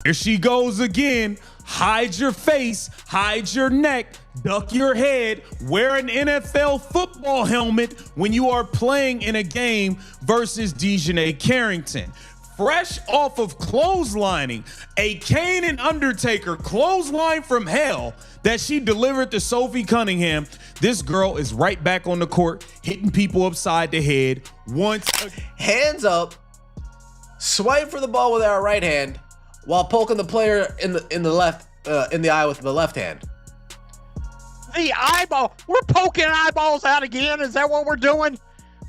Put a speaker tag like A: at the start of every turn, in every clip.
A: Here she goes again. Hide your face, hide your neck, duck your head, wear an NFL football helmet when you are playing in a game versus DiJonai Carrington. Fresh off of clotheslining, a Kane and Undertaker clothesline from hell that she delivered to Sophie Cunningham, this girl is right back on the court, hitting people upside the head once again.
B: Hands up, swipe for the ball with our right hand, while poking the player in the eye with the left hand.
C: The eyeball. We're poking eyeballs out again. Is that what we're doing?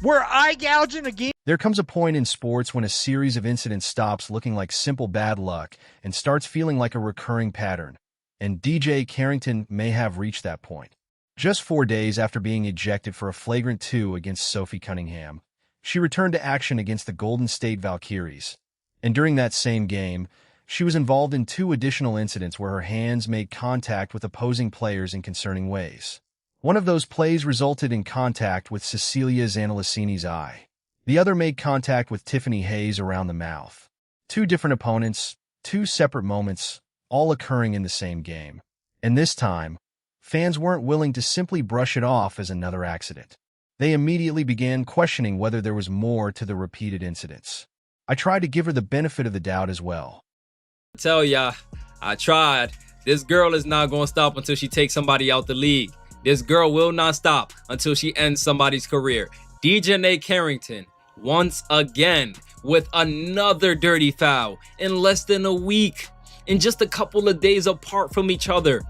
C: We're eye gouging again.
D: There comes a point in sports when a series of incidents stops looking like simple bad luck and starts feeling like a recurring pattern. And DiJonai Carrington may have reached that point. Just 4 days after being ejected for a flagrant 2 against Sophie Cunningham, she returned to action against the Golden State Valkyries. And during that same game, she was involved in 2 additional incidents where her hands made contact with opposing players in concerning ways. One of those plays resulted in contact with Cecilia Zanalissini's eye. The other made contact with Tiffany Hayes around the mouth. 2 different opponents, 2 separate moments, all occurring in the same game. And this time, fans weren't willing to simply brush it off as another accident. They immediately began questioning whether there was more to the repeated incidents. I tried to give her the benefit of the doubt as well.
E: Tell ya, I tried. This girl is not going to stop until she takes somebody out the league. This girl will not stop until she ends somebody's career. DiJonai Carrington, once again, with another dirty foul in less than a week, in just a couple of days apart from each other.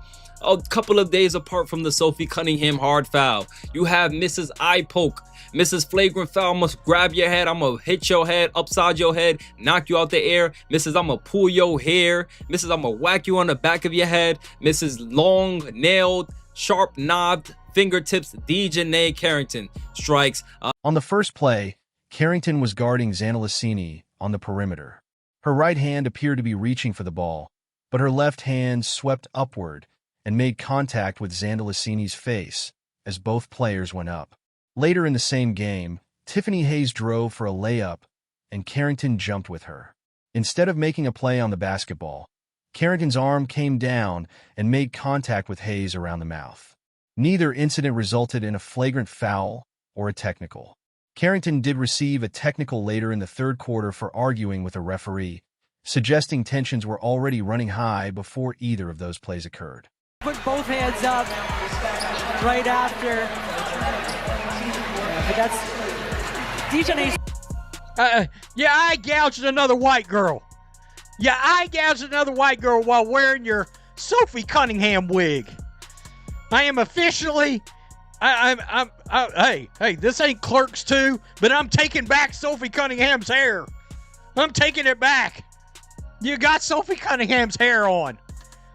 E: A couple of days apart from the Sophie Cunningham hard foul. You have Mrs. Eye Poke. Mrs. Flagrant foul, I'm gonna grab your head, I'm gonna hit your head, upside your head, knock you out the air. Mrs. I'm gonna pull your hair. Mrs. I'm gonna whack you on the back of your head. Mrs. Long, nailed, sharp knobbed fingertips, DiJonai Carrington strikes.
D: On the first play, Carrington was guarding Zanalissini on the perimeter. Her right hand appeared to be reaching for the ball, but her left hand swept upward and made contact with Zanalissini's face as both players went up. Later in the same game, Tiffany Hayes drove for a layup, and Carrington jumped with her. Instead of making a play on the basketball, Carrington's arm came down and made contact with Hayes around the mouth. Neither incident resulted in a flagrant foul or a technical. Carrington did receive a technical later in the third quarter for arguing with a referee, suggesting tensions were already running high before either of those plays occurred.
F: Put both hands up right after. But that's DiJonai's.
C: Yeah, I gouged another white girl. Yeah, I gouged another white girl while wearing your Sophie Cunningham wig. I am officially. Hey, this ain't Clerks 2, but I'm taking back Sophie Cunningham's hair. I'm taking it back. You got Sophie Cunningham's hair on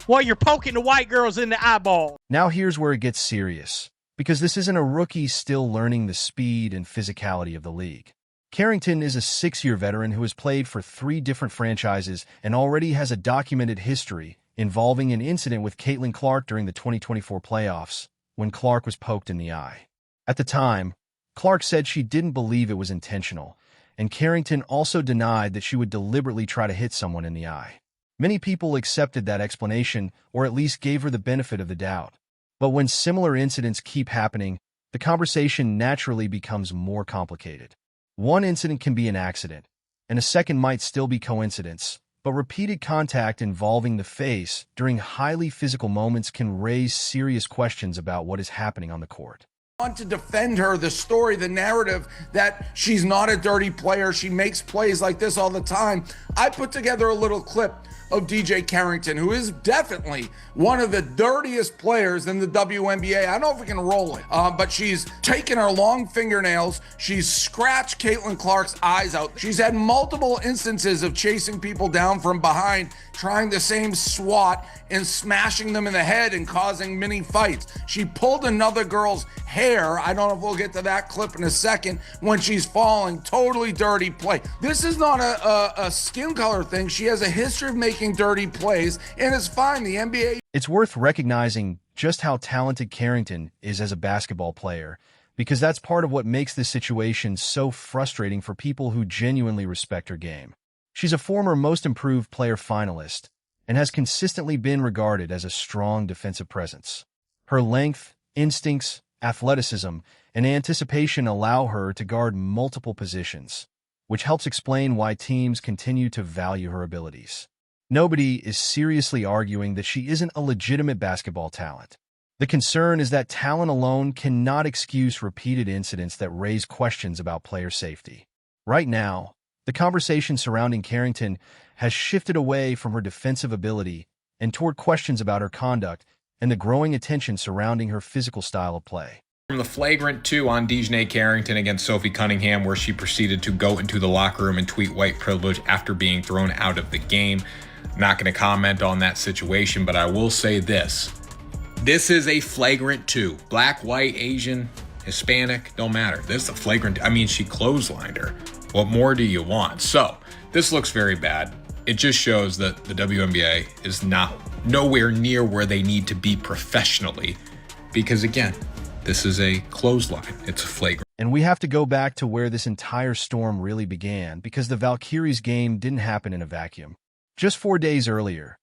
C: while you're poking the white girls in the eyeball.
D: Now here's where it gets serious, because this isn't a rookie still learning the speed and physicality of the league. Carrington is a 6-year veteran who has played for 3 different franchises and already has a documented history involving an incident with Caitlin Clark during the 2024 playoffs, when Clark was poked in the eye. At the time, Clark said she didn't believe it was intentional, and Carrington also denied that she would deliberately try to hit someone in the eye. Many people accepted that explanation, or at least gave her the benefit of the doubt. But when similar incidents keep happening, the conversation naturally becomes more complicated. One incident can be an accident, and a second might still be coincidence, but repeated contact involving the face during highly physical moments can raise serious questions about what is happening on the court.
G: Want to defend her, the story, the narrative that she's not a dirty player, she makes plays like this all the time. I put together a little clip of DiJonai Carrington, who is definitely one of the dirtiest players in the WNBA. I don't know if we can roll it, but she's taken her long fingernails. She's scratched Caitlin Clark's eyes out. She's had multiple instances of chasing people down from behind, trying the same swat and smashing them in the head and causing mini fights. She pulled another girl's hair. I don't know if we'll get to that clip in a second when she's falling. Totally dirty play. This is not a skin color thing. She has a history of making dirty plays, and it's fine. The NBA.
D: It's worth recognizing just how talented Carrington is as a basketball player, because that's part of what makes this situation so frustrating for people who genuinely respect her game. She's a former Most Improved Player finalist, and has consistently been regarded as a strong defensive presence. Her length, instincts, athleticism, and anticipation allow her to guard multiple positions, which helps explain why teams continue to value her abilities. Nobody is seriously arguing that she isn't a legitimate basketball talent. The concern is that talent alone cannot excuse repeated incidents that raise questions about player safety. Right now, the conversation surrounding Carrington has shifted away from her defensive ability and toward questions about her conduct and the growing attention surrounding her physical style of play.
H: From the flagrant 2 on DiJonai Carrington against Sophie Cunningham, where she proceeded to go into the locker room and tweet white privilege after being thrown out of the game. I'm not going to comment on that situation, but I will say this. This is a flagrant 2. Black, white, Asian, Hispanic, don't matter. This is a flagrant. I mean, she clotheslined her. What more do you want? So this looks very bad. It just shows that the WNBA is nowhere near where they need to be professionally, because again, this is a clothesline. It's a flagrant.
D: And we have to go back to where this entire storm really began, because the Valkyries game didn't happen in a vacuum. Just 4 days earlier,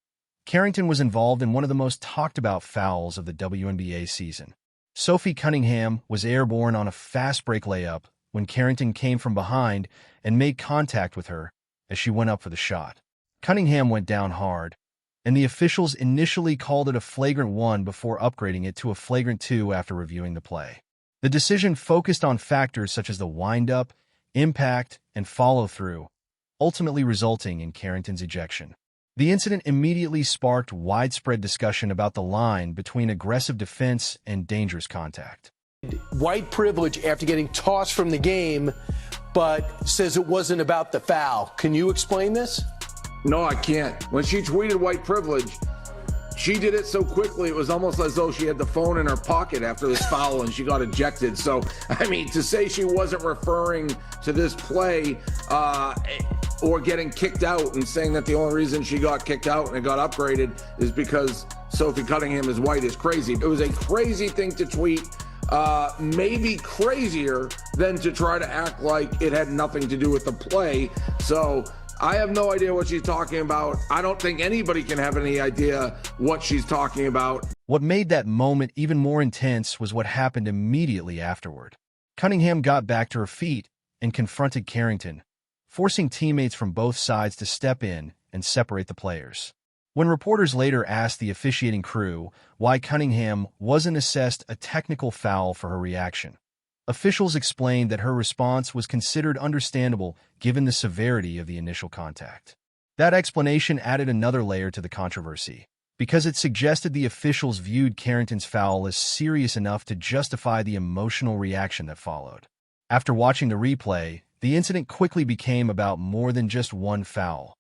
D: Carrington was involved in one of the most talked about fouls of the WNBA season. Sophie Cunningham was airborne on a fast break layup when Carrington came from behind and made contact with her as she went up for the shot. Cunningham went down hard, and the officials initially called it a flagrant 1 before upgrading it to a flagrant 2 after reviewing the play. The decision focused on factors such as the wind-up, impact, and follow-through, ultimately resulting in Carrington's ejection. The incident immediately sparked widespread discussion about the line between aggressive defense and dangerous contact.
I: White privilege after getting tossed from the game, but says it wasn't about the foul. Can you explain this?
G: No, I can't. When she tweeted white privilege, she did it so quickly, it was almost as though she had the phone in her pocket after this foul and she got ejected. So, I mean, to say she wasn't referring to this play or getting kicked out and saying that the only reason she got kicked out and it got upgraded is because Sophie Cunningham is white is crazy. It was a crazy thing to tweet. Maybe crazier than to try to act like it had nothing to do with the play. So I have no idea what she's talking about. I don't think anybody can have any idea what she's talking about.
D: What made that moment even more intense was what happened immediately afterward. Cunningham got back to her feet and confronted Carrington, forcing teammates from both sides to step in and separate the players. When reporters later asked the officiating crew why Cunningham wasn't assessed a technical foul for her reaction, officials explained that her response was considered understandable given the severity of the initial contact. That explanation added another layer to the controversy, because it suggested the officials viewed Carrington's foul as serious enough to justify the emotional reaction that followed. After watching the replay, the incident quickly became about more than just one foul.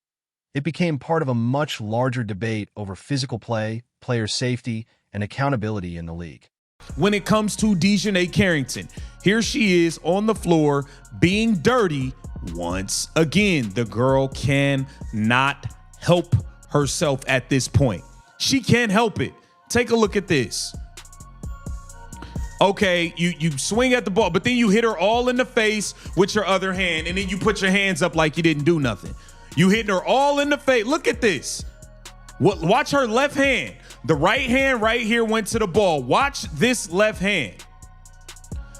D: It became part of a much larger debate over physical play, player safety, and accountability in the league.
A: When it comes to DiJonai Carrington, here she is on the floor being dirty once again. The girl cannot help herself at this point. She can't help it. Take a look at this. Okay, you swing at the ball, but then you hit her all in the face with your other hand, and then you put your hands up like you didn't do nothing. You hitting her all in the face. Look at this. Watch her left hand. The right hand right here went to the ball. Watch this left hand.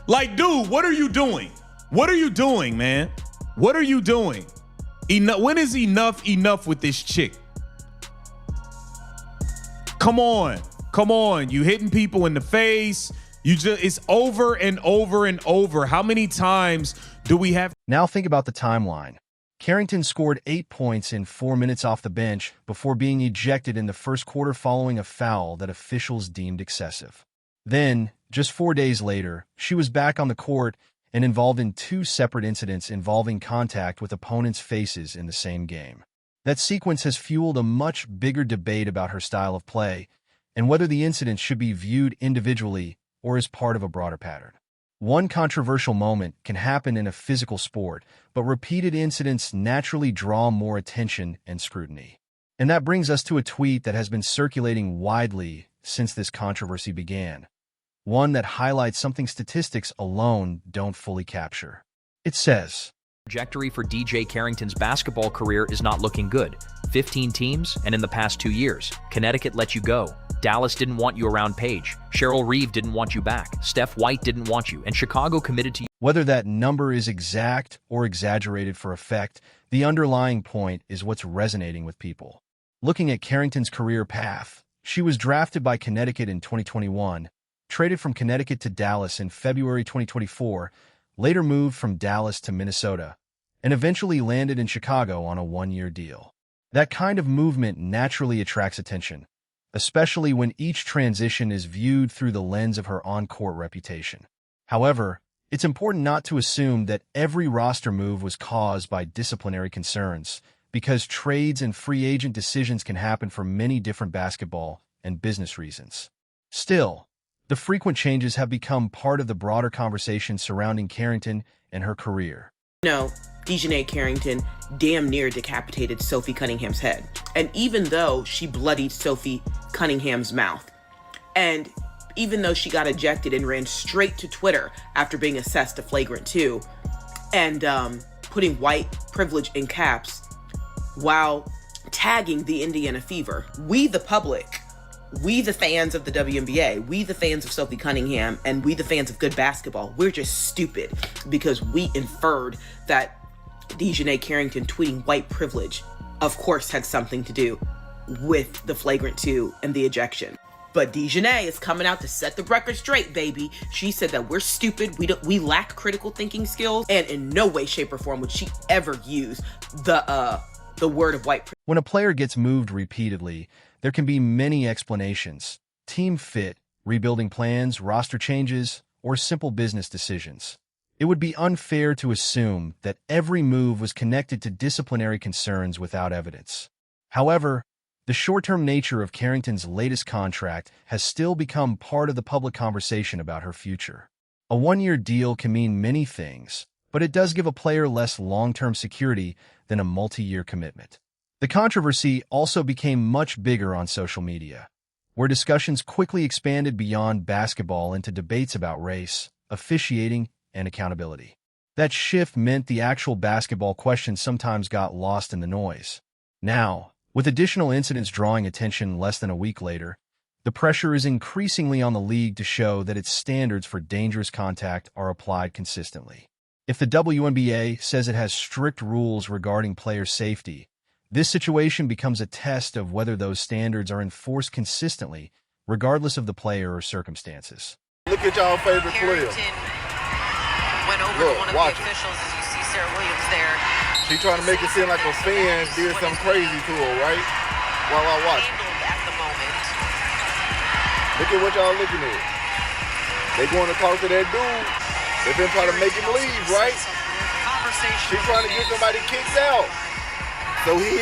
A: Like, dude, what are you doing? What are you doing, man? What are you doing? Enough. When is enough with this chick? Come on. Come on. You hitting people in the face. It's over and over and over. How many times do we have?
D: Now think about the timeline. Carrington scored 8 points in 4 minutes off the bench before being ejected in the first quarter following a foul that officials deemed excessive. Then, just 4 days later, she was back on the court and involved in 2 separate incidents involving contact with opponents' faces in the same game. That sequence has fueled a much bigger debate about her style of play and whether the incidents should be viewed individually or as part of a broader pattern. One controversial moment can happen in a physical sport, but repeated incidents naturally draw more attention and scrutiny. And that brings us to a tweet that has been circulating widely since this controversy began, one that highlights something statistics alone don't fully capture. It says,
J: Trajectory for DJ Carrington's basketball career is not looking good. 15 teams, and in the past 2 years, Connecticut let you go. Dallas didn't want you around Paige. Cheryl Reeve didn't want you back. Steph White didn't want you, and Chicago committed to you.
D: Whether that number is exact or exaggerated for effect, the underlying point is what's resonating with people. Looking at Carrington's career path, she was drafted by Connecticut in 2021, traded from Connecticut to Dallas in February 2024, later moved from Dallas to Minnesota, and eventually landed in Chicago on a one-year deal. That kind of movement naturally attracts attention, especially when each transition is viewed through the lens of her on-court reputation. However, it's important not to assume that every roster move was caused by disciplinary concerns, because trades and free agent decisions can happen for many different basketball and business reasons. Still, the frequent changes have become part of the broader conversation surrounding Carrington and her career.
K: DiJonai Carrington damn near decapitated Sophie Cunningham's head. And even though she bloodied Sophie Cunningham's mouth, and even though she got ejected and ran straight to Twitter after being assessed a Flagrant 2, and putting white privilege in caps while tagging the Indiana Fever, we the public, we the fans of the WNBA, we the fans of Sophie Cunningham, and we the fans of good basketball, we're just stupid because we inferred that DiJonai Carrington tweeting white privilege, of course, had something to do with the Flagrant 2 and the ejection. But DiJonai is coming out to set the record straight, baby. She said that we're stupid, we lack critical thinking skills, and in no way, shape, or form would she ever use the word of white privilege.
D: When a player gets moved repeatedly, there can be many explanations: team fit, rebuilding plans, roster changes, or simple business decisions. It would be unfair to assume that every move was connected to disciplinary concerns without evidence. However, the short-term nature of Carrington's latest contract has still become part of the public conversation about her future. A one-year deal can mean many things, but it does give a player less long-term security than a multi-year commitment. The controversy also became much bigger on social media, where discussions quickly expanded beyond basketball into debates about race, officiating, and accountability. That shift meant the actual basketball questions sometimes got lost in the noise. Now, with additional incidents drawing attention less than a week later, the pressure is increasingly on the league to show that its standards for dangerous contact are applied consistently. If the WNBA says it has strict rules regarding player safety, this situation becomes a test of whether those standards are enforced consistently, regardless of the player or circumstances.
L: Look at y'all favorite player.
M: Went over to one of the officials, as you see Sarah Williams there.
L: She trying to make it seem like a fan did something crazy to her, right? While I watch.
M: At the moment.
L: Look at what y'all looking at. They going to talk to that dude. They been trying to make him leave, right? She trying to get somebody kicked out. So he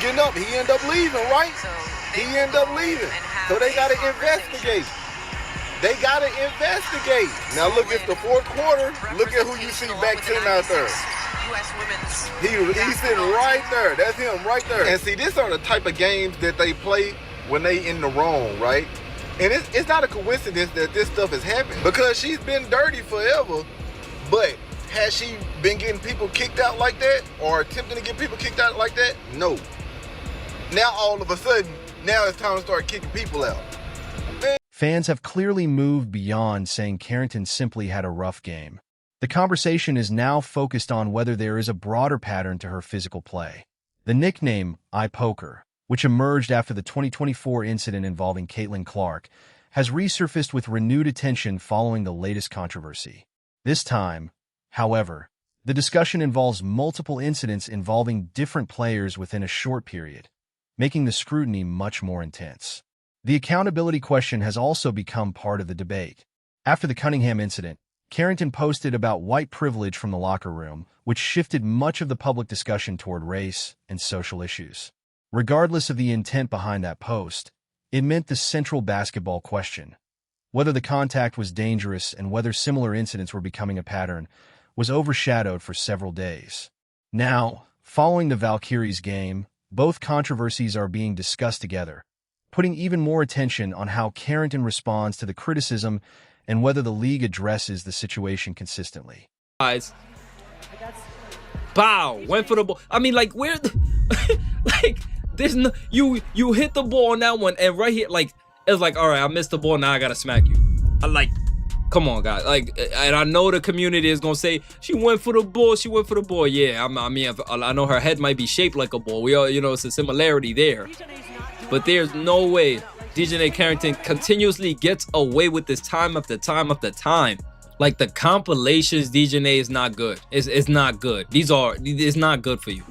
L: getting up. He end up leaving, right? He end up leaving. So they got to investigate. They got to investigate. Now look at the fourth quarter. Look at who you see back 10 out there. He's sitting right there. That's him right there. And see, these are the type of games that they play when they in the wrong, right? And it's not a coincidence that this stuff is happening, because she's been dirty forever. But has she been getting people kicked out like that, or attempting to get people kicked out like that? No. Now all of a sudden, now it's time to start kicking people out.
D: Fans have clearly moved beyond saying Carrington simply had a rough game. The conversation is now focused on whether there is a broader pattern to her physical play. The nickname "Eye Poker," which emerged after the 2024 incident involving Caitlin Clark, has resurfaced with renewed attention following the latest controversy. This time, however, the discussion involves multiple incidents involving different players within a short period, making the scrutiny much more intense. The accountability question has also become part of the debate. After the Cunningham incident, Carrington posted about white privilege from the locker room, which shifted much of the public discussion toward race and social issues. Regardless of the intent behind that post, it meant the central basketball question, whether the contact was dangerous and whether similar incidents were becoming a pattern, was overshadowed for several days. Now, following the Valkyries game, both controversies are being discussed together, putting even more attention on how Carrington responds to the criticism and whether the league addresses the situation consistently.
E: Guys, bow, went for the ball. I mean, like, where, like, there's no, you hit the ball on that one, and right here, like, it's like, all right, I missed the ball, now I gotta smack you. I like, come on, guys. Like, and I know the community is gonna say she went for the ball. She went for the ball. Yeah, I mean, I know her head might be shaped like a ball. We all, you know, it's a similarity there. But there's no way DiJonai Carrington continuously gets away with this time after time after time. Like, the compilations, DiJonai is not good. It's not good. It's not good for you.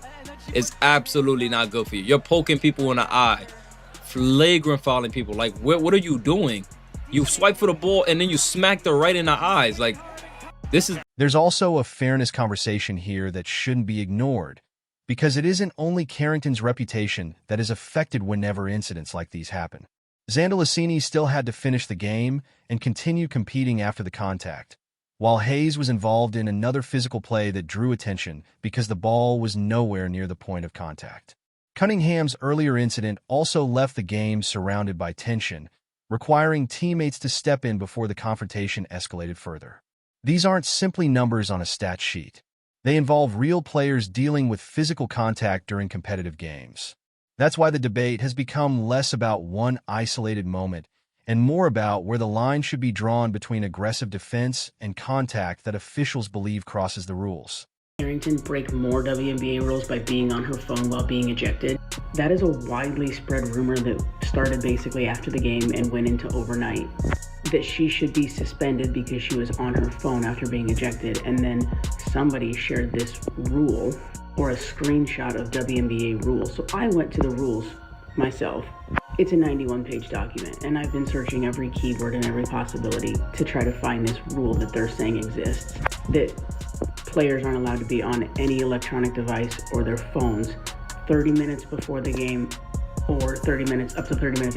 E: It's absolutely not good for you. You're poking people in the eye, flagrant fouling people. Like, what are you doing? You swipe for the ball and then you smack the right in the eyes. Like, this is...
D: There's also a fairness conversation here that shouldn't be ignored, because it isn't only Carrington's reputation that is affected whenever incidents like these happen. Zandalicini still had to finish the game and continue competing after the contact, while Hayes was involved in another physical play that drew attention because the ball was nowhere near the point of contact. Cunningham's earlier incident also left the game surrounded by tension, requiring teammates to step in before the confrontation escalated further. These aren't simply numbers on a stat sheet. They involve real players dealing with physical contact during competitive games. That's why the debate has become less about one isolated moment and more about where the line should be drawn between aggressive defense and contact that officials believe crosses the rules.
N: Carrington break more WNBA rules by being on her phone while being ejected. That is a widely spread rumor that started basically after the game and went into overnight. That she should be suspended because she was on her phone after being ejected, and then somebody shared this rule or a screenshot of WNBA rules. So I went to the rules myself. It's a 91-page document, and I've been searching every keyword and every possibility to try to find this rule that they're saying exists. That players aren't allowed to be on any electronic device or their phones 30 minutes before the game or up to 30 minutes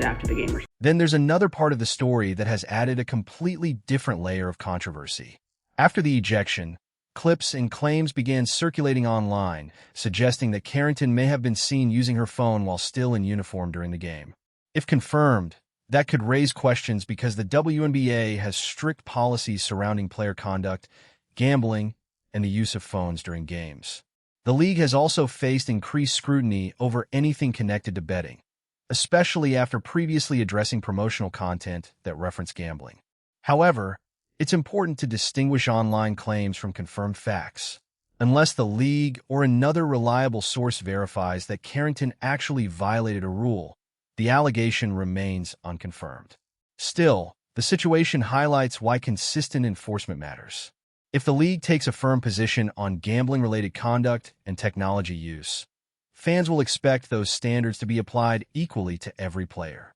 N: after the game.
D: Then there's another part of the story that has added a completely different layer of controversy. After the ejection, clips and claims began circulating online, suggesting that Carrington may have been seen using her phone while still in uniform during the game. If confirmed, that could raise questions because the WNBA has strict policies surrounding player conduct, gambling, and the use of phones during games. The league has also faced increased scrutiny over anything connected to betting, especially after previously addressing promotional content that reference gambling. However, it's important to distinguish online claims from confirmed facts. Unless the league or another reliable source verifies that Carrington actually violated a rule, the allegation remains unconfirmed. Still, the situation highlights why consistent enforcement matters. If the league takes a firm position on gambling-related conduct and technology use, fans will expect those standards to be applied equally to every player.